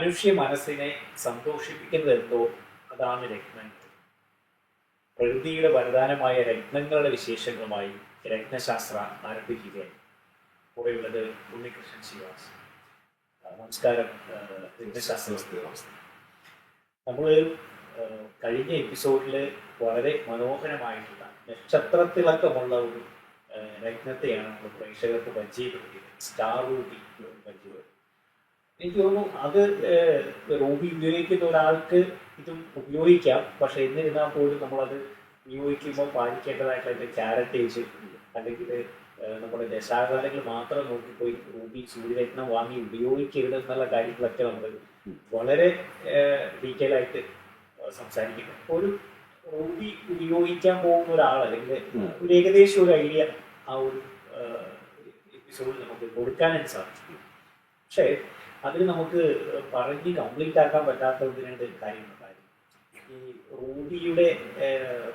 മനുഷ്യ മനസ്സിനെ സന്തോഷിപ്പിക്കുന്നത് എന്തോ അതാണ് രത്നങ്ങൾ. പ്രകൃതിയുടെ വരദാനമായ രത്നങ്ങളുടെ വിശേഷങ്ങളുമായി രത്നശാസ്ത്ര ആരംഭിക്കുകയായി. കൂടെയുള്ളത് ഉണ്ണികൃഷ്ണൻ ശിവാസ്. നമസ്കാരം രത്നശാസ്ത്ര. നമ്മൾ കഴിഞ്ഞ എപ്പിസോഡിൽ വളരെ മനോഹരമായിട്ടുള്ള നക്ഷത്രത്തിളക്കമുള്ള ഒരു രത്നത്തെയാണ് നമ്മൾ പ്രേക്ഷകർക്ക് പരിചയപ്പെടുത്തിയത്. സ്റ്റാർ റൂബി പരിചയപ്പെടുത്തി. എനിക്ക് തോന്നുന്നു അത് റൂബി ഉപയോഗിക്കുന്ന ഒരാൾക്ക് ഇതും ഉപയോഗിക്കാം. പക്ഷെ എന്നിരുന്നാൽ പോലും നമ്മളത് ഉപയോഗിക്കുമ്പോൾ പാലിക്കേണ്ടതായിട്ടുള്ള അതിൻ്റെ ക്യാരറ്റേജ്, അല്ലെങ്കിൽ നമ്മുടെ ദശാകാലങ്ങൾ മാത്രം നോക്കിപ്പോയി റൂബി സൂര്യരത്നം വാങ്ങി ഉപയോഗിക്കരുത് എന്നുള്ള കാര്യങ്ങളൊക്കെ നമ്മൾ വളരെ ഡീറ്റെയിൽ ആയിട്ട് സംസാരിക്കുന്നു. ഒരു റൂബി ഉപയോഗിക്കാൻ പോകുന്ന ഒരാൾ, അല്ലെങ്കിൽ ഒരു ഏകദേശം ഒരു ഐഡിയ ആ ഒരു എപ്പിസോഡിൽ നമുക്ക് കൊടുക്കാനായിട്ട് സാധിക്കും. പക്ഷേ അതിൽ നമുക്ക് പറഞ്ഞ് കംപ്ലീറ്റ് ആക്കാൻ പറ്റാത്ത ഒന്ന് രണ്ട് കാര്യങ്ങളുണ്ടായിരുന്നു. ഈ റൂബിയുടെ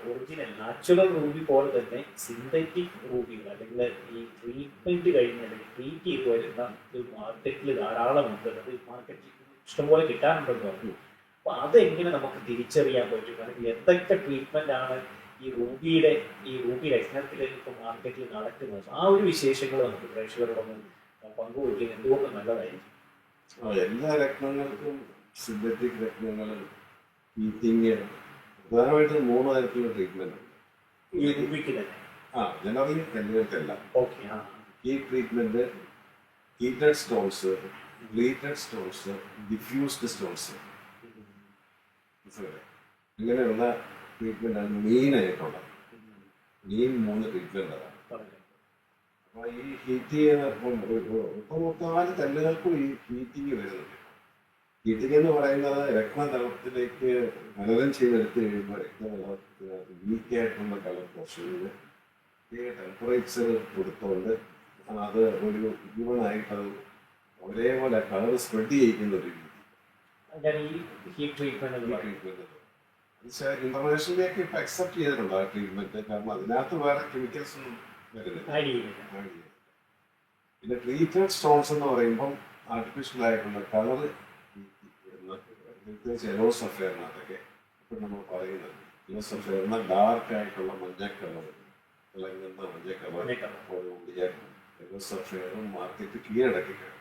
ഒറിജിനൽ നാച്ചുറൽ റൂബി പോലെ തന്നെ സിന്തറ്റിക് റൂബികൾ, അല്ലെങ്കിൽ ഈ ട്രീറ്റ്മെന്റ് കഴിഞ്ഞ് അല്ലെങ്കിൽ ട്രീറ്റ് ചെയ്ത് വരുന്ന മാർക്കറ്റിൽ ധാരാളമുണ്ട്. അത് മാർക്കറ്റിൽ ഇഷ്ടംപോലെ കിട്ടാനുണ്ടെന്ന് പറഞ്ഞു. അപ്പൊ അതെങ്ങനെ നമുക്ക് തിരിച്ചറിയാൻ പറ്റും? അല്ലെങ്കിൽ എന്തൊക്കെ ട്രീറ്റ്മെന്റ് ആണ് ഈ റൂബി രത്നത്തിലേക്ക് ഇപ്പൊ മാർക്കറ്റിൽ നടക്കുന്നത്? ആ ഒരു വിശേഷങ്ങൾ നമുക്ക് പ്രേക്ഷകരോടൊന്ന് പങ്കുവയ്ക്കുന്നത് എന്തുകൊണ്ട് നല്ലതായിരിക്കും. എല്ലാ രത്നങ്ങൾക്കും സിന്തറ്റിക് രത്നങ്ങളും ഹീറ്റിങ് പ്രധാനമായിട്ടും 3 തരത്തിലുള്ള ട്രീറ്റ്മെന്റ് ഉണ്ട്. ജനറലി കല്ലുകൾക്കെല്ലാം heat treatment, heated stones, bleached stones, diffused stones, ഇങ്ങനെയുള്ള ട്രീറ്റ്മെന്റാണ് മെയിനായിട്ടുള്ളത്. മെയിൻ 3 ട്രീറ്റ്മെന്റ് അതാണ്. അപ്പൊ ഈ ഹീറ്റ് ചെയ്യുന്ന 4 കല്ലുകൾക്കും ഈ ഹീറ്റിങ് വരുന്നുണ്ട്. ഹീറ്റിംഗ് എന്ന് പറയുന്നത് രത്നതളത്തിലേക്ക് മനനം ചെയ്തെടുത്ത് കഴിയുമ്പോൾ രത്നതളത്തിനകത്ത് വീക്കായിട്ടുള്ള കളർ പോർഷനിൽ ടെമ്പറേച്ചർ കൊടുത്തുകൊണ്ട് അത് ഒരു ഈവണായിട്ട് അത് ഒരേപോലെ കളർ സ്പ്രെഡ് ചെയ്യിക്കുന്ന ഒരു ഇന്റർനാഷണലിലേക്ക് ഇപ്പൊ അക്സെപ്റ്റ് ചെയ്തിട്ടുണ്ട് ആ ട്രീറ്റ്മെന്റ്. കാരണം അതിനകത്ത് വേറെ കെമിക്കൽസ് ഒന്നും വരുന്നില്ല. പിന്നെ ട്രീറ്റഡ് സ്റ്റോൺസ് എന്ന് പറയുമ്പം ആർട്ടിഫിഷ്യൽ ആയിട്ടുള്ള കളർ യെല്ലോ സഫയറിനകത്തൊക്കെ ഇപ്പം നമ്മൾ പറയുന്നത് യെല്ലോ സഫയറിന് ഡാർക്ക് ആയിട്ടുള്ള മഞ്ഞ കളർ, തിളങ്ങുന്ന മഞ്ഞ കളർ യെല്ലോ സഫയറും മാർക്കറ്റ് കീഴടക്കിയാണ്.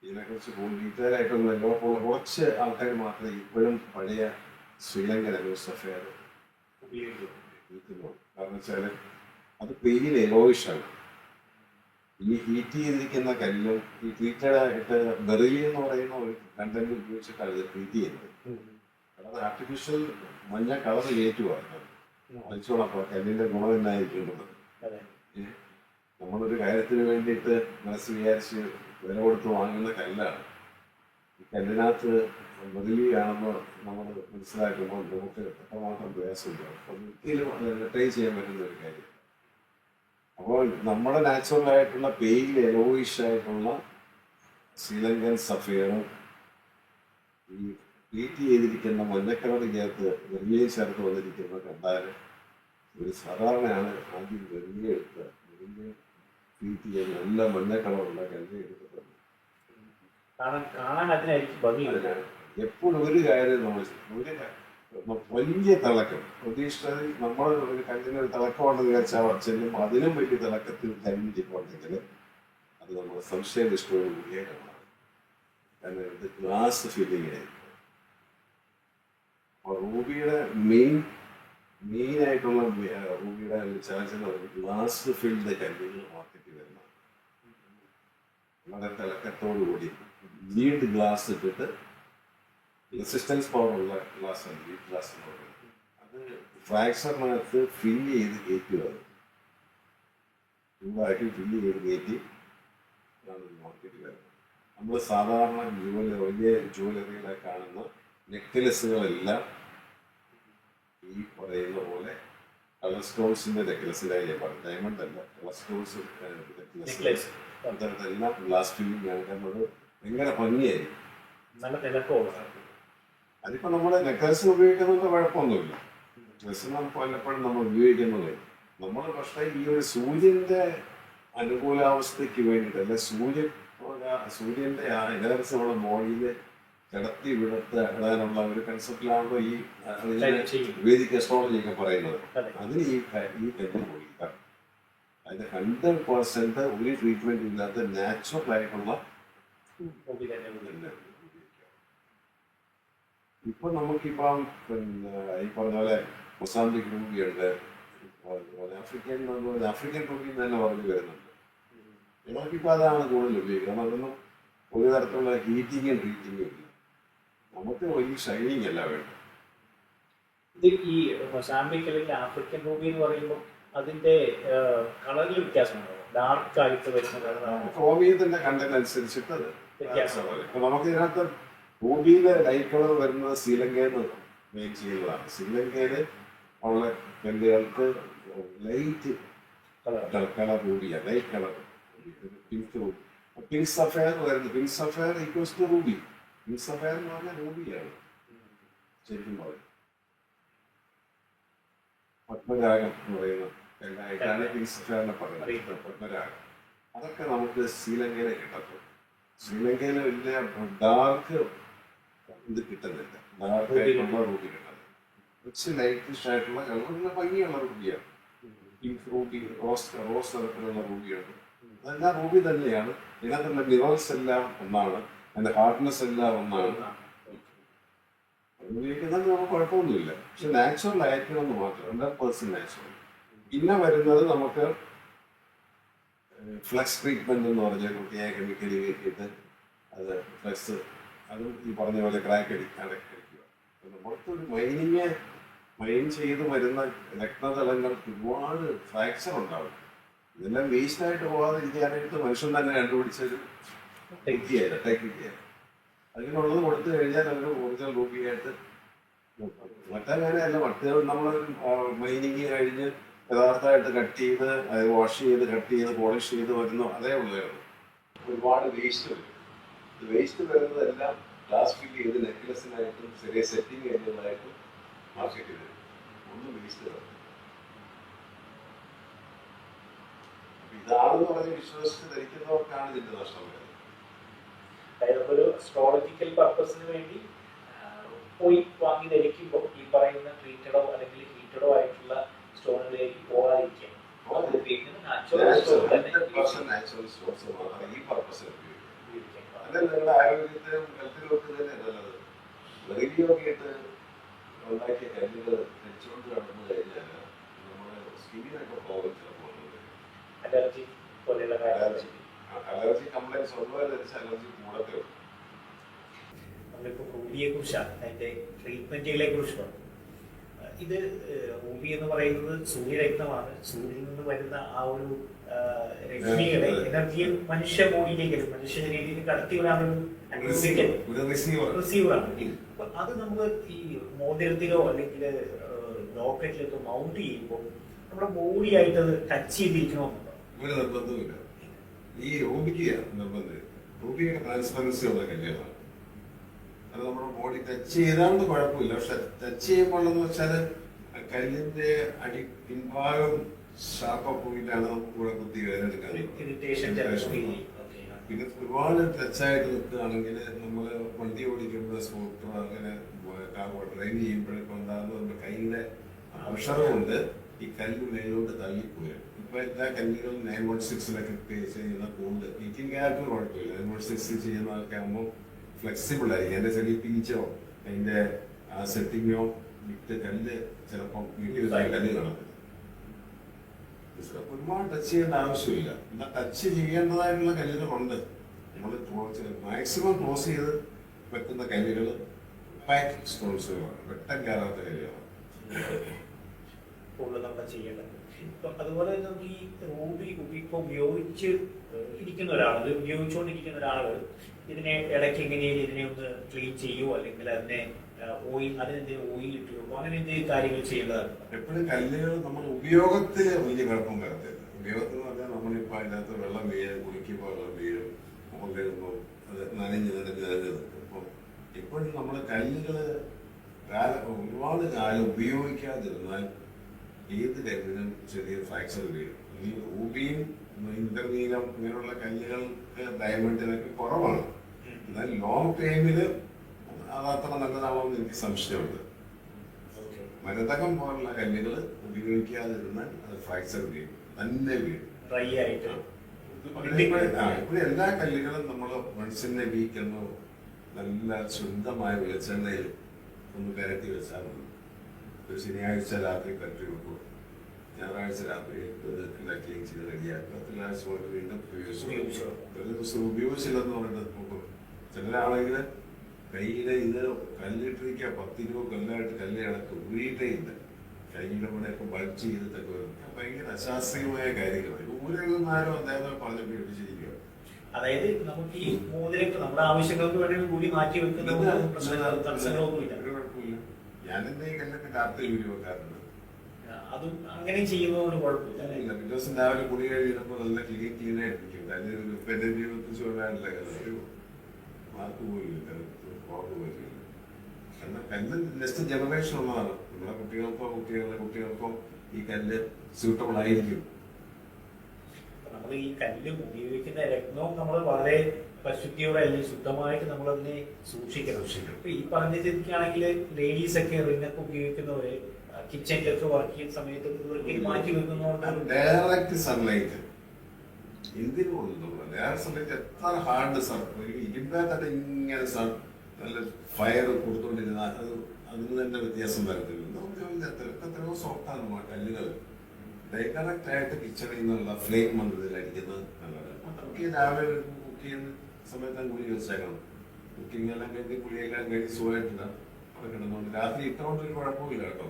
ഇതിനെക്കുറിച്ച് കൂടുതൽ ഡീറ്റെയിൽ ആയിട്ടൊന്നും കുറച്ച് ആൾക്കാർ മാത്രമേ ഇപ്പോഴും പഴയ ശ്രീലങ്കൻ യെല്ലോ സഫയർ ഉപയോഗിക്കുന്നുള്ളൂ. കാരണം വെച്ചാൽ അത് പെയിൻ യെലോയിഷാണ്. ഈ ഹീറ്റ് ചെയ്തിരിക്കുന്ന കല്ലും ഈ ട്രീറ്റഡ് ആയിട്ട് ബെറിലി എന്ന് പറയുന്ന ഒരു കണ്ടന്റ് ഉപയോഗിച്ചിട്ടാണ് ഇത് ട്രീറ്റ് ചെയ്യുന്നത്. അത് ആർട്ടിഫിഷ്യൽ മഞ്ഞ കളർ കയറ്റുവാണ്. മനസ്സിലാക്കുക കല്ലിന്റെ ഗുണം എന്നായിരിക്കുന്നത്. നമ്മളൊരു കാര്യത്തിന് വേണ്ടിയിട്ട് മനസ്സ് വിചാരിച്ച് വില കൊടുത്ത് വാങ്ങുന്ന കല്ലാണ്. ഈ കല്ലിനകത്ത് ബെറിലി ആണെന്ന് നമ്മൾ മനസ്സിലാക്കുമ്പോൾ നമുക്ക് എത്രമാത്രം പ്രയാസമുണ്ടാകും. അപ്പം ഒരിക്കലും അത് റിട്ടൈൻ ചെയ്യാൻ പറ്റുന്ന ഒരു കാര്യം. അപ്പോൾ നമ്മുടെ നാച്ചുറൽ ആയിട്ടുള്ള പെയിൽ യെലോയിഷ് ആയിട്ടുള്ള ശ്രീലങ്കൻ സഫയറും ഈ ട്രീറ്റ് ചെയ്തിരിക്കുന്ന മഞ്ഞക്കളർ ചേർത്ത് വെറുതെ ചേർത്ത് വന്നിരിക്കുന്ന കണ്ടാൽ ഒരു സാധാരണയാണ് ആദ്യം വെറുതെ എടുത്ത് വെറുതെ ട്രീറ്റ് ചെയ്യാൻ നല്ല മഞ്ഞ കളറുള്ള കല്ല് എടുത്തിട്ടുണ്ട്. എപ്പോഴും ഒരു കാര്യം നമ്മൾ വലിയ തിളക്കം പ്രതീക്ഷിച്ചത് നമ്മൾ ഒരു കല്ലിന് ഒരു തിളക്കമുണ്ടെന്ന് വിചാരിച്ചാൽ ചെല്ലുമ്പോൾ അതിനും വലിയ തിളക്കത്തിൽ കരിഞ്ഞിട്ടുണ്ടെങ്കിൽ അത് നമ്മൾ സംശയനിഷ്ഠയോട് കൂടിയായിട്ടാണ്. കാരണം ഇത് ഗ്ലാസ് ഫില്ലിങ് ആയിരിക്കും. അപ്പോൾ റൂബിയുടെ മെയിനായിട്ടുള്ള റൂബിയുടെ ചാർജ് എന്ന് പറയുന്നത് ഗ്ലാസ് ഫിൽഡ് കല്ലുകൾ മാർക്കറ്റിൽ വരുന്നതാണ്. വളരെ തിളക്കത്തോടുകൂടി ലീഡ് ഗ്ലാസ് ഇട്ടിട്ട് റെസിസ്റ്റൻസ് പവറുള്ള ഗ്ലാസ് ആണ് ലീഡ് ഗ്ലാസ് എന്ന് പറയുന്നത്. അത് ഫ്രാക്ചറിനകത്ത് ഫില്ല് ചെയ്ത് കയറ്റുക. ചൂടാക്കി ഫില്ല് ചെയ്ത് കയറ്റി മാർക്കറ്റിൽ വരുന്നത്. നമ്മൾ സാധാരണ വലിയ ജ്വല്ലറികളെ കാണുന്ന നെക്ലസുകളെല്ലാം ഈ പറയുന്ന പോലെ കളർ സ്റ്റോൺസിന്റെ നെക്ലസിലായി ഞാൻ പറഞ്ഞു. ഡയമണ്ട് അല്ല, കളർ സ്റ്റോൺസ് നെക്ലസ് അതെല്ലാം ഗ്ലാസ് ഫില്ലിംഗ് ആണ്. കാരണം അത് ഭയങ്കര ഭംഗിയായിരിക്കും. നല്ല തിളക്കമുള്ള അതിപ്പോൾ നമ്മൾ നെക്ലസ് ഉപയോഗിക്കുന്നത് കുഴപ്പമൊന്നുമില്ല. നെക്ലസ് പലപ്പോഴും നമ്മൾ ഉപയോഗിക്കുന്നത് നമ്മൾ പക്ഷേ ഈ ഒരു സൂര്യൻ്റെ അനുകൂലാവസ്ഥയ്ക്ക് വേണ്ടിയിട്ട്, അല്ലെ സൂര്യ സൂര്യന്റെ ആ എനർജി നമ്മുടെ ബോഡിയിൽ കിടത്തി വിടാനുള്ള ഒരു കൺസെപ്റ്റിലാണല്ലോ ഈ വേദിക് അസ്ട്രോളജി ഒക്കെ പറയുന്നത്. അതിന് ഈ കല്ല് ഉപയോഗിക്കാം. അതിന് 100% ഒരു ട്രീറ്റ്മെന്റ് ഇല്ലാത്ത നാച്ചുറൽ ആയിട്ടുള്ള ഇപ്പൊ നമുക്കിപ്പം ഈ പറഞ്ഞ പോലെ മൊസാംബിക് രൂപയുണ്ട്, ആഫ്രിക്കൻ രൂപി തന്നെ പറഞ്ഞു വരുന്നുണ്ട്. നമുക്കിപ്പോൾ അതാണ് കൂടുതൽ ഉപയോഗിക്കുന്നത്. അതൊന്നും ഒരു തരത്തിലുള്ള ഹീറ്റിങ്ങും ട്രീറ്റിങ്ങും ഇല്ല. നമുക്ക് വലിയ ഷൈനിങ് അല്ല വേണ്ടത്. ഇത് ഈ മൊസാംബിക് അല്ലെങ്കിൽ ആഫ്രിക്കൻ രൂപി എന്ന് പറയുമ്പോൾ അതിന്റെ കളറിൽ വ്യത്യാസമുണ്ടോ? ഡാർക്ക് ആയിട്ട് വരുന്ന കളറാണ് ക്രോമിയത്തിന്റെ കണ്ടന്റ് അനുസരിച്ചിട്ട് അത് വ്യത്യാസമാണ്. ഇപ്പൊ നമുക്ക് ഇതിനകത്ത് രൂപിയിലെ ലൈറ്റ് കളർ വരുന്നത് ശ്രീലങ്കയിൽ നിന്ന് മെയിൻ ചെയ്യുന്നതാണ്. ശ്രീലങ്കയില് ഉള്ള കല്ലുകൾക്ക് ലൈറ്റ് കളർ രൂപിയാണ്, light colour. Pink ruby, pink sapphire വരുന്നത്. Pink sapphire equals to ruby. Pink sapphire എന്ന് പറഞ്ഞാൽ റൂബിയാണ് ശരിക്കും പറയുന്നത്. പത്മരാഗം എന്ന് പറയുന്ന കല്ലാണ് പിങ്ക് സഫയറിനെ പറയുന്നത്. പത്മരാഗം അതൊക്കെ നമുക്ക് ശ്രീലങ്കയിലെ കിട്ടത്തുള്ളൂ. ശ്രീലങ്കയിലെ വലിയ ഡാർക്ക് ഇത് കിട്ടുന്നില്ല, ഡാർക്ക് ആയിട്ടുള്ള റൂബി കിട്ടുന്നത്. കുറച്ച് ലൈറ്റിഷ് ആയിട്ടുള്ള കളർ ഭംഗിയുള്ള റൂബിയാണ്. പിങ്ക് റൂബി, റോസ് തരത്തിലുള്ള റൂബിയാണ്. അതെല്ലാം റൂബി തന്നെയാണ്. ഇതിനകത്തുള്ള മിറൽസ് എല്ലാം ഒന്നാണ്, അതിന്റെ ഹാർഡ്നെസ് എല്ലാം ഒന്നാണ്. ഉപയോഗിക്കുന്നത് നമുക്ക് കുഴപ്പമൊന്നുമില്ല. പക്ഷെ നാച്ചുറൽ ആയിരിക്കണമെന്ന് മാത്രം, 100% നാച്ചുറൽ. പിന്നെ വരുന്നത് നമുക്ക് ഫ്ലക്സ് ട്രീറ്റ്മെന്റ് എന്ന് പറഞ്ഞാൽ കുട്ടിയായ കെമിക്കലി കയറ്റിയിട്ട് അത് ഫ്ലക്സ്, അതും ഈ പറഞ്ഞ പോലെ ക്രാക്ക് അടയ്ക്കുക. നമുക്കൊരു മൈൻ ചെയ്ത് വരുന്ന രക്തതലങ്ങൾക്ക് ഒരുപാട് ഫ്രാക്ചർ ഉണ്ടാവും. ഇതെല്ലാം വേസ്റ്റ് ആയിട്ട് പോകാതിരിക്കാനായിട്ട് മനുഷ്യൻ തന്നെ കണ്ടുപിടിച്ചൊരു ടെക്നിക്കായിരുന്നു. അതിനുള്ളത് കൊടുത്തു കഴിഞ്ഞാൽ അവർ ഒറിജിനൽ രൂപയായിട്ട്. മറ്റങ്ങനെയല്ല, മറ്റ് നമ്മൾ മൈനിങ് കഴിഞ്ഞ് യഥാർത്ഥമായിട്ട് കട്ട് ചെയ്ത് അത് വാഷ് ചെയ്ത് കട്ട് ചെയ്ത് പോളിഷ് ചെയ്ത് വരുന്നു, അതേ ഉള്ളായിരുന്നു. ഒരുപാട് വേസ്റ്റ് വരും. വേസ്റ്റ് വരുന്നതെല്ലാം ഗ്ലാസ് ഫിൽ ചെയ്ത് നെക്ലസിനായിട്ടും ചെറിയ സെറ്റിംഗ് ചെയ്യുന്നതായിട്ടും മാർക്കറ്റിൽ വരും. ഒന്നും വേസ്റ്റ് വരും. ഇതാണെന്ന് പറഞ്ഞ് വിശ്വസിച്ച് ധരിക്കുന്നവർക്കാണ് ഇതിന്റെ നഷ്ടം വരുന്നത്. ഒരു അസ്ട്രോളജിക്കൽ പർപ്പസിന് വേണ്ടി പോയി വാങ്ങി ധരിക്കുമ്പോൾ ഈ പറയുന്ന ട്രീറ്റഡോ അല്ലെങ്കിൽ ഹീറ്റഡോ ആയിട്ടുള്ള സ്റ്റോണുകളിലേക്ക് പോകാതിരിക്കുക. നിങ്ങളുടെ ആരോഗ്യത്തിനും ഹെൽത്തിനൊക്കെ തന്നെ നല്ലത്. വെറിയൊക്കെയിട്ട് ഉണ്ടാക്കിയ കല്ലുകൾ ധരിച്ചുകൊണ്ട് കടന്നു കഴിഞ്ഞാൽ നമ്മുടെ സ്കിന്നിനൊക്കെ പ്രോബ്ലം ചിലപ്പോൾ അലർജി പോലെയുള്ള അലർജി കംപ്ലൈൻസ് ഒന്നുമല്ല ധരിച്ച അലർജി കൂടത്തേ ഉള്ളൂ. നമ്മളിപ്പോൾ റൂബിയെ കുറിച്ചാണ്, അതിന്റെ ട്രീറ്റ്മെന്റുകളെ കുറിച്ച് പറഞ്ഞു. ഇത് റൂബി എന്ന് പറയുന്നത് സൂര്യരത്നമാണ്. സൂര്യനിൽ നിന്ന് വരുന്ന ആ ഒരു രശ്മികളെ എനർജിയെ മനുഷ്യ ബോഡിയിലേക്ക്, മനുഷ്യ ശരീരത്തിലേക്ക് കടത്തിവിടാനൊരു റിസീവറാണ്. അപ്പൊ അത് നമുക്ക് ഈ മോതിരത്തിലോ അല്ലെങ്കിൽ ലോക്കറ്റിലൊക്കെ മൗണ്ട് ചെയ്യുമ്പോൾ നമ്മുടെ ബോഡി ആയിട്ട് അത് ടച്ച് ചെയ്തിരിക്കണമെന്നുണ്ടോ? ഒരു നിർബന്ധമില്ല. ഈ റൂബിക്ക് നിർബന്ധം. റൂബിയുടെ ട്രാൻസ്പെറൻസി ഉള്ള കല്യാണമാണ്. അത് നമ്മുടെ ബോഡി ടച്ച് ചെയ്താണ്ട് കുഴപ്പമില്ല. പക്ഷെ ടച്ച് ചെയ്യുമ്പോൾ എന്ന് വെച്ചാൽ കല്ലിന്റെ പിൻഭാഗം ഷാർപ്പ് പോയിട്ടാണ് നമുക്ക് കൂടെ കുത്തി വേദനെടുക്കാൻ. പിന്നെ ഒരുപാട് ടച്ചായിട്ട് നിൽക്കുകയാണെങ്കിൽ നമ്മൾ വണ്ടി ഓടിക്കുമ്പോൾ സ്കൂട്ടർ അങ്ങനെ ഡ്രൈവ് ചെയ്യുമ്പോഴൊക്കെ ഉണ്ടാകുന്ന നമ്മുടെ കയ്യിലെ പ്രഷർ കൊണ്ട് ഈ കല്ല് മേലോട്ട് തള്ളിപ്പോയി. ഇപ്പൊ എല്ലാ കല്ലുകളും 916 പേ ചെയ്യുന്ന കൂടുതൽ പീക്കിംഗ് ഗ്യാപ്പിന് കുഴപ്പമില്ല. 916 ചെയ്യുന്നതൊക്കെ ആകുമ്പോൾ ഫ്ലെക്സിബിൾ ആയിരിക്കും. അതിന്റെ ചെറിയ പീച്ചോ അതിന്റെ ആ സെറ്റിങ്ങോ വിട്ട് കല്ല് ചിലപ്പോൾ വീട്ടിൽ കല്ല് കാണത്തില്ല. ഒരുപാട് ടച്ച് ചെയ്യേണ്ട ആവശ്യമില്ല. എന്നാൽ ടച്ച് ചെയ്യേണ്ടതായിട്ടുള്ള കല്ലുകളുണ്ട്. നമ്മൾ മാക്സിമം ക്ലോസ് ചെയ്ത് വെക്കുന്ന കല്ലുകൾ പാക്ക് സ്റ്റോൺസുകളാണ്, വെട്ടം കയറാത്ത കല്ലുകളാണ് നമ്മൾ ചെയ്യേണ്ടത്. അതുപോലെ നമുക്ക് ഈ റൂബി ഇപ്പൊ ഉപയോഗിച്ച് ഇരിക്കുന്ന ഒരാൾ, അത് ഉപയോഗിച്ചുകൊണ്ടിരിക്കുന്ന ഒരാൾ ഇതിനെ ഇടയ്ക്ക് എങ്ങനെയും ഇതിനെ ഒന്ന് ക്ലീൻ ചെയ്യുമോ അല്ലെങ്കിൽ അതിനെ ഓയിൽ, അതിനെന്തെങ്കിലും ഓയിൽ ഇട്ട് കൊടുക്കും, അങ്ങനെ എന്തെങ്കിലും കാര്യങ്ങൾ ചെയ്യേണ്ടതാണ്. എപ്പോഴും കല്ലുകൾ നമ്മൾ ഉപയോഗത്തിൽ വലിയ കുഴപ്പം വരത്തില്ല. ഉപയോഗത്തിൽ എന്ന് പറഞ്ഞാൽ നമ്മളിപ്പോൾ അതിനകത്ത് വെള്ളം വീഴും, കുളിക്കുമ്പോൾ വെള്ളം വീഴും, കൊണ്ടിരുമ്പോൾ അത് നനഞ്ഞ് നിൽക്കും. അപ്പോൾ ഇപ്പോഴും നമ്മൾ കല്ലുകൾ ഒരുപാട് കാലം ഉപയോഗിക്കാതിരുന്നാൽ ഏത് കല്ലിനും ചെറിയ ഫ്രാക്ചർ വീഴും. ഈ റൂബിയും ഇന്ദ്രനീലം ഇങ്ങനെയുള്ള കല്ലുകൾക്ക് ഡയമണ്ടിനൊക്കെ കുറവാണ്. എന്നാൽ ലോങ് ടൈമില് അത് അത്ര നല്ലതാണെന്ന് എനിക്ക് സംശയമുണ്ട്. മരതകം പോലുള്ള കല്ലുകൾ ഉപയോഗിക്കാതിരുന്നാൽ അത് ഫ്രാക്ചർ വീഴും, തന്നെ വീഴും, ഡ്രൈ ആയിട്ട്. ഇവിടെ എല്ലാ കല്ലുകളും നമ്മൾ മനുഷ്യനെ വീക്കുന്നു നല്ല ശുദ്ധമായ വെളിച്ചെണ്ണയിൽ ഒന്ന് കരട്ടി വെച്ചാൽ മതി. ഒരു ശനിയാഴ്ച രാത്രി കരട്ടി വെക്കും, ഞായറാഴ്ച രാത്രി ക്ലീൻ ചെയ്ത് റെഡിയാക്കുക, തിങ്കളാഴ്ച കൊണ്ട് വീണ്ടും ഉപയോഗിച്ചു. ഒരു ദിവസം ഉപയോഗിച്ചില്ലെന്ന് പറഞ്ഞിട്ട് ചിലരാണെങ്കിൽ കയ്യിലെ ഇത് കല്ലിട്ടിരിക്കുക 10-20 കൊല്ലമായിട്ട് കല്ല് കണക്ക് ഊരിയിട്ടേ ഇല്ല. കയ്യിലെ കൂടെയൊക്കെ ബൾജ് ചെയ്തിട്ടൊക്കെ വരും. ഭയങ്കര അശാസ്ത്രീയമായ കാര്യങ്ങളാണ്. ഊരൊന്നും ആരും അദ്ദേഹം പറഞ്ഞു പിടിപ്പിച്ചിരിക്കുക. അതായത് നമുക്ക് ഈ മോതിരക്ക് നമ്മുടെ ആവശ്യങ്ങൾക്ക് വേണ്ടി കൂടി മാറ്റി വെക്കുന്ന തടസ്സങ്ങളൊന്നുമില്ല. ഒരു കുഴപ്പമില്ല. ഞാനെന്റെ ഈ കല്ലൊക്കെ രാത്രി ഊരി വെക്കാറുണ്ട്. അതും അങ്ങനെ ചെയ്യുന്ന ഒരു കുഴപ്പമില്ല. പിറ്റേ ദിവസം രാവിലെ കുടി കഴിയുമ്പോൾ നല്ല ക്ലീൻ ആയിട്ടിരിക്കും. അതിന് എന്റെ ജീവിതത്തിൽ ചൂടാനുള്ള ഒരു മാർക്ക് പോലില്ല, കുറവ് പോലില്ല. കാരണം കല്ല് നെക്സ്റ്റ് ജനറേഷൻ ഉള്ളതാണ്. നമ്മുടെ കുട്ടികൾക്കോ ഈ കല്ല് സ്യൂട്ടബിൾ ആയിരിക്കും. നമ്മൾ ഈ കല്ല് ഉപയോഗിക്കുന്ന രത്നവും നമ്മൾ വളരെ പരിശുദ്ധിയോടെ അല്ലെങ്കിൽ ശുദ്ധമായിട്ട് നമ്മൾ അതിനെ സൂക്ഷിക്കണം. ഇപ്പൊ ഈ പറഞ്ഞ സ്ഥിതിക്കാണെങ്കിൽ ലേഡീസ് ഒക്കെ റിങ്ങൊക്കെ ഉപയോഗിക്കുന്നവര് കിച്ചണിലൊക്കെ വർക്ക് ചെയ്യുന്ന സമയത്ത് ഇവർക്ക് മാറ്റി വെക്കുന്നതുകൊണ്ട് ഡയറക്റ്റ് സൺലൈറ്റ് എന്തിനുള്ളൂ. ഡയറക്റ്റ് സൺലൈറ്റ് എത്ര ഹാർഡ് ഇരുമ്പാത്തട്ട് ഇങ്ങനെ നല്ല ഫയർ കൊടുത്തോണ്ടിരുന്ന അതിന് തന്നെ വ്യത്യാസം വരത്തില്ല. എത്രയോ സോഫ്റ്റാണ് കല്ലുകൾ. ഡയറക്റ്റ് ആയിട്ട് കിച്ചണിൽ നിന്നുള്ള ഫ്ലെയിം മന്ത്രത്തിലടിക്കുന്നത് നല്ലതാണ്. രാവിലെ കുക്ക് ചെയ്യുന്ന സമയത്ത് കുളി വെച്ചേക്കണം. കുക്കിംഗ് എല്ലാം കഴിഞ്ഞ് കുളിയെല്ലാം കഴിഞ്ഞ് സുഖമായിട്ടില്ല അവിടെ കിടന്നുകൊണ്ട് രാത്രി ഇട്ടുകൊണ്ട് ഒരു കുഴപ്പമില്ല കേട്ടോ.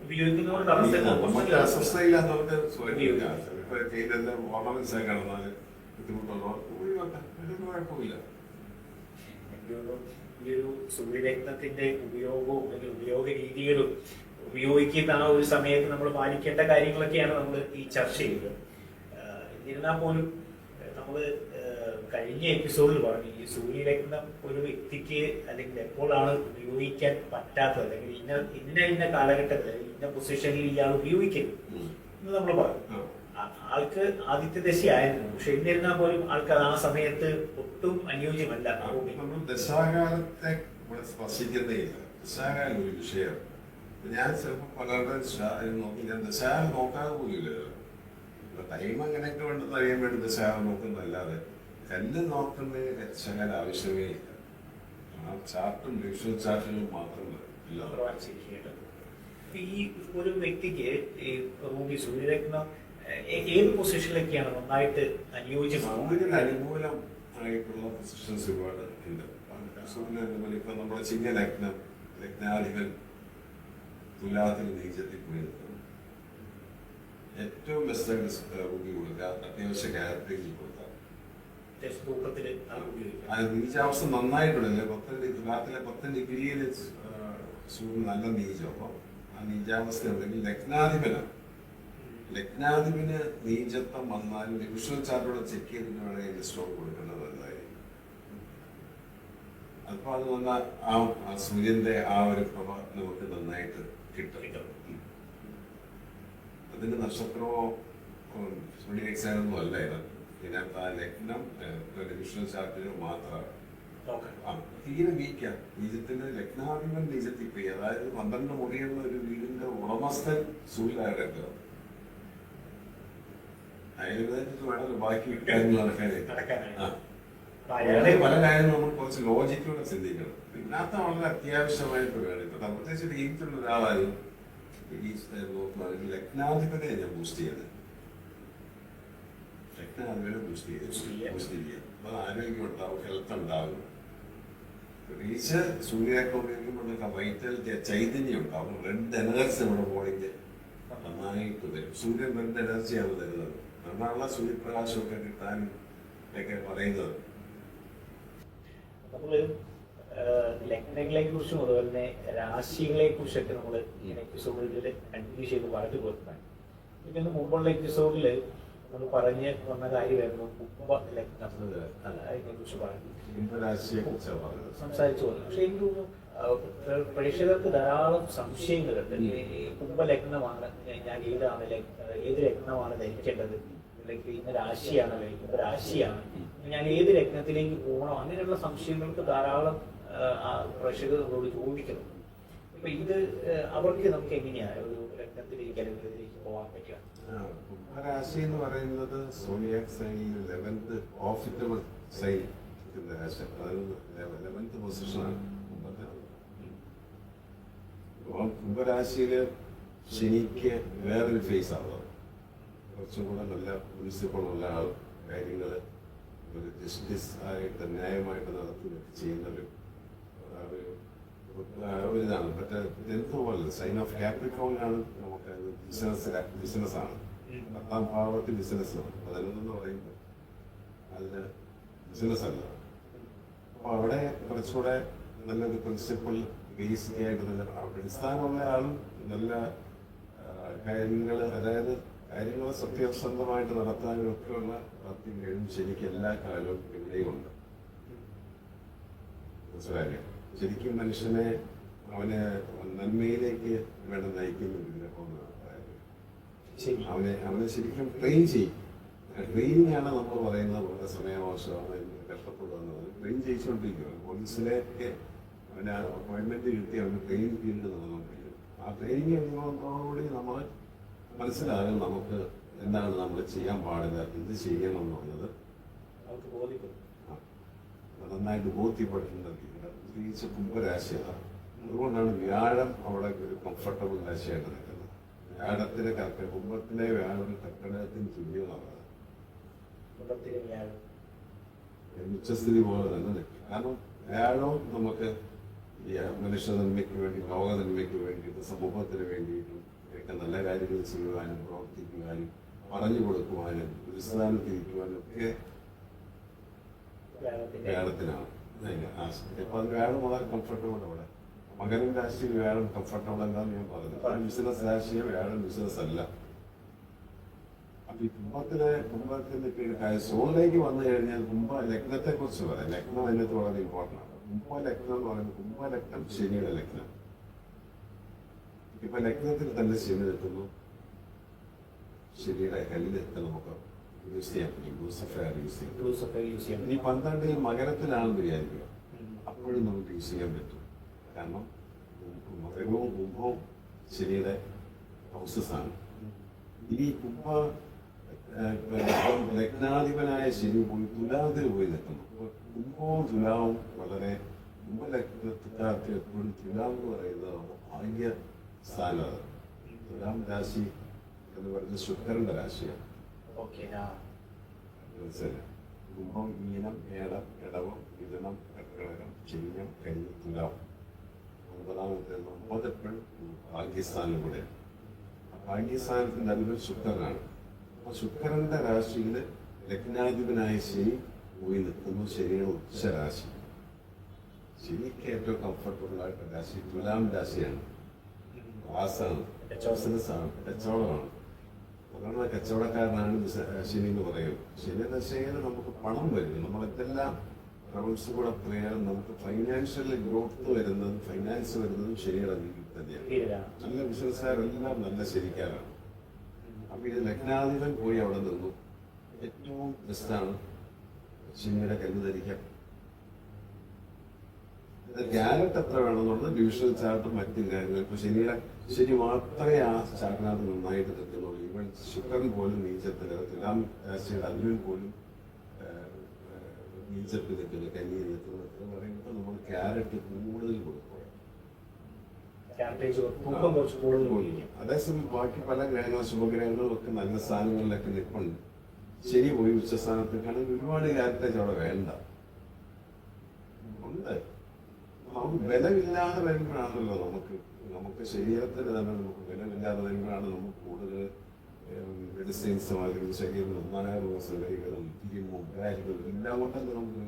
ഉപയോഗിക്കുന്നവർക്ക് അസ്വസ്ഥയില്ലാത്തവർക്ക് സുഖമില്ല. ചെയ്തെല്ലാം ഓർണമെന്റ്സ് ആയി കിടന്നാല് ബുദ്ധിമുട്ടുള്ളവർ ഒഴിവാക്കാം, അതൊന്നും കുഴപ്പമില്ല. ഈ ഒരു സൂര്യരത്നത്തിന്റെ ഉപയോഗവും അല്ലെങ്കിൽ ഉപയോഗ രീതികളും ഉപയോഗിക്കുന്ന ആ ഒരു സമയത്ത് നമ്മൾ പാലിക്കേണ്ട കാര്യങ്ങളൊക്കെയാണ് നമ്മൾ ഈ ചർച്ച ചെയ്തത്. എന്നിരുന്നാൽ പോലും നമ്മൾ കഴിഞ്ഞ എപ്പിസോഡിൽ പറഞ്ഞു ഈ സൂര്യരത്നം ഒരു വ്യക്തിക്ക് അല്ലെങ്കിൽ എപ്പോഴാണ് ഉപയോഗിക്കാൻ പറ്റാത്തത് അല്ലെങ്കിൽ ഇന്ന കാലഘട്ടത്തിൽ ഇന്ന പൊസിഷനിൽ ഇയാൾ ഉപയോഗിക്കരുത് എന്ന് നമ്മൾ പറഞ്ഞു. ആൾക്ക് ആദിത്യ ദശയായിരുന്നു, പക്ഷെ എന്നിരുന്നാൽ പോലും ആൾക്ക് ആ സമയത്ത് ഒട്ടും അനുയോജ്യമല്ല. നമ്മൾ ദശാകാലത്തെ സ്പർശിക്കുന്നേ ഇല്ല. ദശാകാലം ഒരു വിഷയം. ഞാൻ ചിലപ്പോൾ പലരുടെ നോക്കി ഞാൻ ദശാകാലം നോക്കാതെ പോലില്ലല്ലോ. ടൈം അങ്ങനെയൊക്കെ വേണ്ടെന്ന് അറിയാൻ വേണ്ടി ദശാകാലം നോക്കുന്നതല്ലാതെ കല്ല് നോക്കുന്നതിന് ദശാകാലം ആവശ്യമേ ഇല്ല. ആ ചാർട്ടും വിഷ്വൽ ചാർട്ടുകളും മാത്രമല്ല. ഈ ഒരു വ്യക്തിക്ക് ഈ റൂബി സൂര്യരത്നം ഏത് പൊസിഷനിലൊക്കെയാണ് നന്നായിട്ട് അനുയോജ്യമാകുന്നത്? അനുകൂലം ആയിട്ടുള്ള പൊസിഷൻസ് ഒരുപാട് ഉണ്ട്. ഇപ്പൊ നമ്മുടെ ചിങ്ങ ലഗ്നാധിപൻ തുലാത്തിൽ നീചത്തിൽ പോയി നിൽക്കണം. ഏറ്റവും ബെസ്റ്റായിട്ട് റൂബി കൊടുക്കുക, അത്യാവശ്യം ക്യാരക്ടറിൽ കൊടുക്കുക. നീചാവസ്ഥ നന്നായിട്ടുണ്ടല്ലേ. തുലാത്തിലെ 10 ഡിഗ്രിയിൽ സൂര്യൻ നല്ല നീചം. അപ്പൊ ആ നീചാവസ്ഥ ഉണ്ടെങ്കിൽ ലഗ്നാധിപന് നീചത്വം വന്നാലും വിഷ്വൽ ചാർട്ടോടെ ചെക്ക് ചെയ്തിട്ട് വേണമെങ്കിൽ അതിന്റെ സ്റ്റോക്ക് കൊടുക്കേണ്ടത് നല്ലതായിരിക്കും. അപ്പൊ അത് വന്ന ആ സൂര്യന്റെ ആ ഒരു പ്രഭ നമുക്ക് നന്നായിട്ട് കിട്ടും. അതിന്റെ നക്ഷത്രമോ സൂര്യനൊന്നും അല്ല ഇതിനകത്ത് ആ ലഗ്നം വിഷ്വൽ ചാർട്ടിന് മാത്രമാണ്. തീരെ വീക്കാം. നീചത്തിന്റെ ലഗ്നാധിപൻ നീചത്തിൽ പോയി, അതായത് 12 മുറിയുള്ള ഒരു വീടിന്റെ ഉടമസ്ഥൻ സൂര്യനായിട്ട് ആയുർവേദത്തിൽ വേണമല്ലോ ബാക്കി കാര്യങ്ങൾ നടക്കാനായിട്ട്. പല കാര്യങ്ങളും നമ്മൾ കുറച്ച് ലോജിക്കോടെ ചിന്തിക്കണം. ഇതിനകത്ത് വളരെ അത്യാവശ്യമായിട്ട് വേണം. ഇപ്പൊ പ്രത്യേകിച്ച് രീതിയിലുള്ള ഒരാളായാലും നോക്കുകയാണെങ്കിൽ ലഗ്നാധിപനെ ഞാൻ ബൂസ്റ്റ് ചെയ്തത്. ലഗ്നാധിപനെ ബൂസ്റ്റ് ചെയ്യാം. അപ്പൊ ആരോഗ്യം ഉണ്ടാവും, ഹെൽത്ത് ഉണ്ടാവും. പ്രത്യേകിച്ച് സൂര്യൊക്കെ ഉപയോഗിക്കുമ്പോൾ വൈറ്റലിറ്റി ചൈതന്യം ഉണ്ടാവും. റെഡ് എനർജി നമ്മുടെ ബോഡിക്ക് നന്നായിട്ട് വരും. സൂര്യൻ റെഡ് എനർജിയാണ് തരുന്നത്. നമ്മളാണല്ലോ സൂര്യപ്രകാശമൊക്കെ കിട്ടാനും ഒക്കെ പറയുന്നത്. നമ്മള് ലഗ്നങ്ങളെ കുറിച്ചും അതുപോലെ തന്നെ രാശികളെ കുറിച്ചൊക്കെ നമ്മൾ എപ്പിസോഡിൽ കണ്ടിന്യൂ ചെയ്ത് പറഞ്ഞു കൊടുക്കണം. ഇതിന് മുമ്പുള്ള എപ്പിസോഡില് നമ്മൾ പറഞ്ഞ് വന്ന കാര്യമായിരുന്നു കുംഭ ലഗ്നം അതിനെ കുറിച്ച് പറഞ്ഞു സംസാരിച്ചു. പക്ഷെ എനിക്ക് തോന്നുന്നു പ്രേക്ഷകർക്ക് ധാരാളം സംശയങ്ങളുണ്ട്. ഈ കുംഭലഗ്നമാണ്, ഞാൻ ഏത് ലഗ്നമാണ് ധരിക്കേണ്ടത്, അല്ലെങ്കിൽ ഇന്ന രാശിയാണ്, കുംഭരാശിയാണ്, ഞാൻ ഏത് ലഗ്നത്തിലേക്ക് പോകണം, അങ്ങനെയുള്ള സംശയങ്ങൾക്ക് ധാരാളം പ്രേക്ഷകരോട് ചോദിക്കുന്നു. അപ്പൊ ഇത് അവർക്ക് നമുക്ക് എങ്ങനെയാണ് ഒരു ലഗ്നത്തിലേക്ക് അല്ലെങ്കിൽ ഇതിലേക്ക് പോകാൻ പറ്റുക? കുംഭരാശി എന്ന് പറയുന്നത് സോഡിയാക് സൈനിൽ 11th പ്രോഫിറ്റബിൾ സൈൻ രാശി, അതായത് 11th പൊസിഷനാണ് കുംഭത്തിൽ. കുംഭരാശിയില് ശനിക്ക് വേറൊരു ഫേസ് ആവുന്നത്, കുറച്ചും കൂടെ നല്ല പ്രിൻസിപ്പളുള്ള കാര്യങ്ങൾ ഒരു ജസ്റ്റിസ് ആയിട്ട് ന്യായമായിട്ട് നടത്തുകയൊക്കെ ചെയ്യുന്നൊരു ഒരിതാണ്. മറ്റേ ടെൻത്ത് പോലെ സൈൻ ഓഫ് ക്യാപ്രിക്കോണിലാണ് നമുക്ക് ബിസിനസ്സാണ്. 10ാം ഭാവത്തിൽ ബിസിനസ്സാണ്. 11 പറയുമ്പോൾ അതിന് ബിസിനസ് അല്ല. അപ്പോൾ അവിടെ കുറച്ചുകൂടെ നല്ലൊരു പ്രിൻസിപ്പൾ ബേസിക് ആയിട്ട് നല്ല അടിസ്ഥാനമുള്ള ആളും നല്ല കാര്യങ്ങൾ, അതായത് കാര്യങ്ങൾ സത്യസന്ധമായിട്ട് നടത്താനും ഒക്കെയുള്ള പ്രാപ്തികളും ശരിക്കും എല്ലാ കാലവും ഇവിടെയുണ്ട്. മനസ്സിലായോ? ശരിക്കും മനുഷ്യനെ അവന് നന്മയിലേക്ക് വേണം നയിക്കുന്നില്ല. അവനെ ശരിക്കും ട്രെയിൻ ചെയ്യും. ട്രെയിനിങ് ആണ് നമ്മൾ പറയുന്നത് പോലെ സമയാവകാശമാണ് കഷ്ടപ്പെടുന്നത്. ട്രെയിൻ ചെയ്യിച്ചുകൊണ്ടിരിക്കുകയാണ്. പോലീസിലേക്ക് അവന് അപ്പോയിൻമെന്റ് കിട്ടി അവന് ട്രെയിൻ ഫീൽഡ് നടന്നുകൊണ്ടിരിക്കും. ആ ട്രെയിനിങ് കഴിയുന്നതോടുകൂടി നമ്മൾ മനസ്സിലാകും നമുക്ക് എന്താണ് നമ്മൾ ചെയ്യാൻ പാടില്ല, എന്ത് ചെയ്യണം എന്നുള്ളത് നന്നായിട്ട് ബോധ്യപ്പെട്ടിട്ടുണ്ടെങ്കിൽ, പ്രത്യേകിച്ച് കുംഭരാശിയാണ്. അതുകൊണ്ടാണ് വ്യാഴം അവിടെ ഒരു കംഫർട്ടബിൾ രാശിയായിട്ട് നിൽക്കുന്നത്. വ്യാഴത്തിന് കുംഭത്തിലെ വ്യാഴം കർക്കിടകത്തിന് തുല്യമാണ്. ഉച്ചസ്ഥിതി പോലെ തന്നെ നിൽക്കും. കാരണം വ്യാഴവും നമുക്ക് ഈ മനുഷ്യ നന്മയ്ക്ക് വേണ്ടി, ലോക നന്മയ്ക്ക് വേണ്ടിയിട്ട്, സമൂഹത്തിന് വേണ്ടിയിട്ടും ഒക്കെ നല്ല കാര്യങ്ങൾ ചെയ്യുവാനും പ്രവർത്തിക്കുവാനും പറഞ്ഞു കൊടുക്കുവാനും പുരസ്കാരത്തിരിക്കുവാനും ഒക്കെ വ്യാഴത്തിനാണ് അപ്പൊ അത് വ്യാഴം വളരെ കംഫർട്ടബിൾ. അവിടെ മകരം രാശിയിൽ വ്യാഴം കംഫർട്ടബിൾ അല്ലാന്ന് ഞാൻ പറഞ്ഞു. ബിസിനസ് രാശിയെ വ്യാഴം ബിസിനസ് അല്ല. അപ്പൊ ഈ കുംഭത്തിന്റെ സോണിലേക്ക് വന്നു കഴിഞ്ഞാൽ കുംഭ ലഗ്നത്തെ കുറിച്ച് പറയാം. ലഗ്നം അതിനകത്ത് വളരെ ഇമ്പോർട്ടൻ്റ് ആണ്. കുംഭലഗ്നം എന്ന് പറയുന്നത് കുംഭലഗ്നം ശനിയുടെ ലഗ്നം. ഇപ്പൊ ലഗ്നത്തിൽ തന്നെ ശനി നിൽക്കുന്നു. ശനിയുടെ കല്ല് നമുക്ക് യൂസ് ചെയ്യാൻ പറ്റും. ലൂസിഫർ യൂസ് ചെയ്യാം. ഇനി 12 മകരത്തിലാണെന്ന് വിചാരിക്കുക, അപ്പോഴും നമുക്ക് യൂസ് ചെയ്യാൻ പറ്റും. കാരണം മകരവും കുംഭവും ശനിയുടെ ഹൗസസ് ആണ്. ഇനി ലഗ്നാധിപനായ ശനി പോയി തുലാത്തിൽ പോയി നിൽക്കുന്നു. കുംഭവും തുലാവും വളരെ കുംഭലഗ്നക്കാർക്ക് എപ്പോഴും തുലാം എന്ന് പറയുന്നത് ഭാഗ്യ സ്ഥാനമാണ്. തുലാം രാശി എന്ന് പറയുന്നത് ശുക്രന്റെ രാശിയാണ്. കുംഭം, മീനം, മേടം, ഇടവം, മിഥുനം, കർക്കിടകം, ചിങ്ങം, കന്നി, തുലാം. 9 എപ്പോഴും ഭാഗ്യസ്ഥാനം കൂടെയാണ്. ഭാഗ്യസ്ഥാനത്തിന്റെ നല്ലൊരു ശുക്രനാണ്. അപ്പൊ ശുക്രന്റെ രാശിയിൽ ലഗ്നാധിപനായ ശനി പോയി നിൽക്കുന്നു. ശനിയുടെ ഉച്ചരാശി. ശനിക്ക് ഏറ്റവും കംഫർട്ടബിൾ ആയിട്ട് രാശി തുലാം രാശിയാണ്. വാസാണ്, ബിസിനസ്സാണ്, കച്ചവടമാണ്. അതുകൊണ്ട് കച്ചവടക്കാരനാണ് ശനി എന്ന് പറയുന്നത്. ശനി ദശയിൽ നമുക്ക് പണം വരും. നമ്മളെന്തെല്ലാം റൗണ്ട്സ് കൂടെ പോയാലും നമുക്ക് ഫൈനാൻഷ്യൽ ഗ്രോത്ത് വരുന്നതും ഫൈനാൻസ് വരുന്നതും ശനിയുടെ രീതിയിൽ തന്നെയാണ്. നല്ല ബിസിനസ്സുകാരെല്ലാം നല്ല ശരിക്കാരാണ്. അപ്പൊ ഇത് ലഗ്നാധിപൻ പോയി അവിടെ നിന്നു. ഏറ്റവും ബെസ്റ്റാണ് ശനിയുടെ കല്ല് ധരിക്കാൻ. ക്യാരറ്റ് എത്ര വേണമെന്നുള്ളത് ഡിവിഷണൽ ചാർട്ടും മറ്റു കാര്യങ്ങളും. ഇപ്പൊ ശനി മാത്രമേ ആ ചാർട്ടിനകത്ത് നന്നായിട്ട് നിൽക്കുന്നുള്ളൂ. ഇവൻ ശുക്രൻ പോലും നീച്ചത്തിൽ, തുലാം രാശിയുടെ അല്ലുവിൽ പോലും നീച്ചത്തിൽ നിൽക്കുന്നു, കന്നി നിൽക്കുന്നു എന്ന് പറയുമ്പോൾ നമ്മൾ ക്യാരറ്റ് കൂടുതൽ കൊടുക്കും. അതേസമയം ബാക്കി പല ഗ്രഹങ്ങളും ശുഭഗ്രഹങ്ങളും ഒക്കെ നല്ല സ്ഥാനങ്ങളിലൊക്കെ നിൽപ്പുണ്ട്. ശനി പോയി ഉച്ചസ്ഥാനത്തേക്കാണെങ്കിൽ ഒരുപാട് ക്യാരറ്റേജ് അവിടെ വേണ്ട. ഉണ്ട്. നമുക്ക് ബലമില്ലാതെ വരുമ്പോഴാണല്ലോ നമുക്ക് ശരീരത്തിന് തന്നെ നമുക്ക് ബലമില്ലാതെ വരുമ്പോഴാണ് നമുക്ക് കൂടുതൽ മെഡിസിൻസും അല്ലെങ്കിൽ ശരീരം നന്നാകാനുള്ള സംഗതികളും തിരിമും കാര്യങ്ങളും എല്ലാം കൊണ്ടല്ലേ നമുക്ക്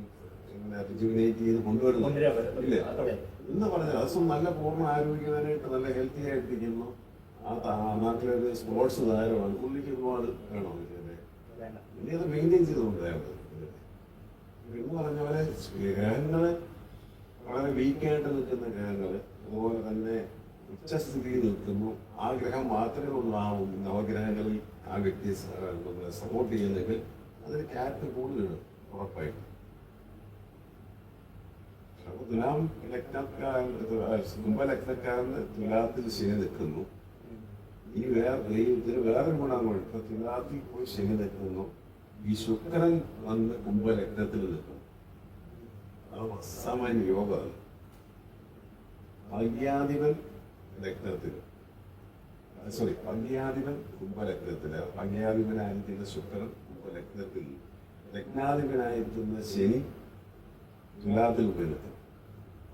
റിജുവിനേറ്റ് ചെയ്ത് കൊണ്ടുവരുന്നില്ല എന്ന് പറഞ്ഞാൽ അതും നല്ല പൂർണ്ണ ആരോഗ്യവാനായിട്ട് നല്ല ഹെൽത്തി ആയിട്ടിരിക്കുന്നു. ആ നാട്ടിലൊരു സ്പോർട്സ് താരമാണ്. പുള്ളിക്ക് ഒരുപാട് വേണം ഇനി അത് മെയിൻറ്റെയിൻ ചെയ്ത് കൊണ്ടുവരുന്നത്. എന്ന് പറഞ്ഞ പോലെ ഗ്രഹങ്ങള് വളരെ വീക്കായിട്ട് നിൽക്കുന്ന ഗ്രഹങ്ങൾ അതുപോലെ തന്നെ ഉച്ചസ്ഥിതിയിൽ നിൽക്കുന്നു. ആ ഗ്രഹം മാത്രമേ ഉള്ളൂ ആ നവഗ്രഹങ്ങളിൽ ആ വ്യക്തിയെ സപ്പോർട്ട് ചെയ്യുന്നെങ്കിൽ അതിന് ക്യാരക്ടർ കൂടുതൽ ഉറപ്പായിട്ടും. അപ്പൊ തുലാം ലഗ്നക്കാരൻ കുംഭലഗ്നക്കാരന് തുലാത്തിൽ ശനി നിൽക്കുന്നു. ഇതിന് വേറൊരു ഗുണമാണ്. ഇപ്പൊ തുലാത്തിൽ പോയി ശനി നിൽക്കുന്നു, ഈ ശുക്രൻ വന്ന് കുംഭലഗ്നത്തിൽ നിൽക്കുന്നു. അത് അസാമാന്യ യോഗമാണ്. ഭാഗ്യാധിപൻ ലഗ്നത്തിൽ, ഭാഗ്യാധിപൻ കുംഭലഗ്നത്തില്, ഭാഗ്യാധിപനായിരിക്കുന്ന ശുക്രൻ കുംഭലഗ്നത്തിൽ, ലഗ്നാധിപനായിരിക്കുന്ന ശനി തുലാത്തിൽ നിൽക്കും.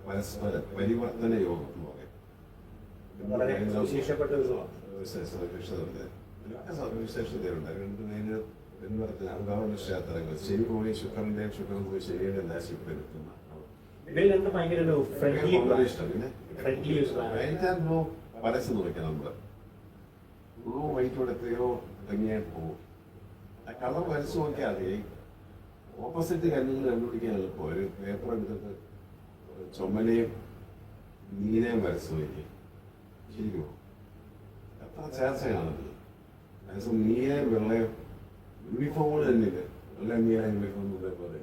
പരസ്പര പരിവർത്തന യോഗം എന്ന് പറയും. വിശേഷതയുണ്ട്. പരിവർത്തന അംഗാവല ക്ഷേത്രങ്ങൾ ശനി പോയി ശുക്രൻ പോയി ശനിയുടെ നാശിപ്പ് നിൽക്കുന്ന പരസ്യം നോക്കാം. നമ്മള് ബ്ലൂ വൈറ്റോടെ എത്രയോ ഭംഗിയായിട്ട് പോകും. ആ കളർ വരച്ചു നോക്കിയാൽ മതി. ഓപ്പോസിറ്റ് കല്ലുകൾ കണ്ടുപിടിക്കാൻ എളുപ്പം. ഒരു പേപ്പർ എടുത്തിട്ട് ചുമലയും നീലയും വരച്ചു നോക്കി ശരിക്കും എത്ര ചേർച്ചയാണത്. അതേസം നീലയും വെള്ളയും യൂണിഫോമുകൾ തന്നെയില്ല. വെള്ള നീല യൂണിഫോം ഇതേപോലെ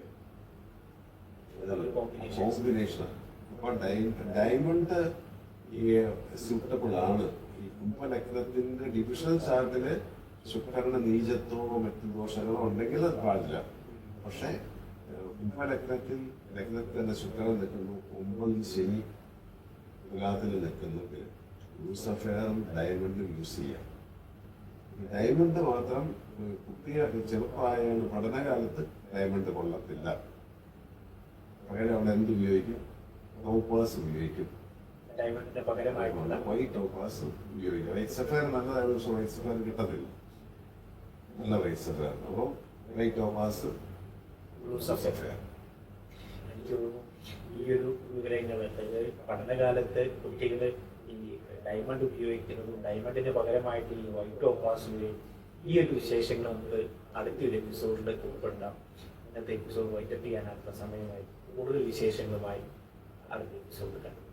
കോമ്പിനേഷനാണ്. അപ്പൊ ഡയമണ്ട് ഈ സൂട്ടബിൾ ആണ്. ഈ കുംഭലഗ്നത്തിന്റെ ഡിവിഷണൽ ചാർട്ടില് ശുക്രന്റെ നീചത്വമോ മറ്റു ദോഷങ്ങളോ ഉണ്ടെങ്കിൽ അത് പാടില്ല. പക്ഷെ കുംഭലഗ്നത്തിൽ ലഗ്നത്തിന്റെ ശുക്രൻ നിൽക്കുന്നു, 9 ശനി തുലാത്തിൽ നിൽക്കുന്നെങ്കിൽ യൂസ് അഫെയറും ഡയമണ്ടും യൂസ് ചെയ്യാം. ഡയമണ്ട് മാത്രം ചെറുപ്പമായ പഠനകാലത്ത് ഡയമണ്ട് കൊള്ളത്തില്ല. പകരം അവിടെ എന്ത് ഉപയോഗിക്കും? ടോപ്പാസ് ഉപയോഗിക്കും. വൈറ്റ് ടോപ്പാസ് ഉപയോഗിക്കും. വൈറ്റ് സഫയർ നല്ലതാണ്, പക്ഷെ വൈറ്റ് സഫയർ കിട്ടത്തില്ല. നല്ല വൈറ്റ് സഫയർ. അപ്പോൾ വൈറ്റ് ടോപ്പാസ് എനിക്ക് തോന്നുന്നു ഈ ഒരു വിവരങ്ങൾ പഠനകാലത്ത് കുട്ടികൾ ഈ ഡയമണ്ട് ഉപയോഗിക്കുന്നതും ഡയമണ്ടിന് പകരമായിട്ട് ഈ വൈറ്റ് ടോപ്പാസ് ഈ ഒരു വിശേഷങ്ങൾ നമുക്ക് അടുത്തൊരു എപ്പിസോഡിൽ ഉൾപ്പെടുത്താം. ഇന്നത്തെ എപ്പിസോഡ് വൈറ്റപ്പ് ചെയ്യാനായിട്ടുള്ള സമയമായി കൂടുതൽ വിശേഷങ്ങളുമായി അടുത്ത എപ്പിസോഡ് കണ്ടു.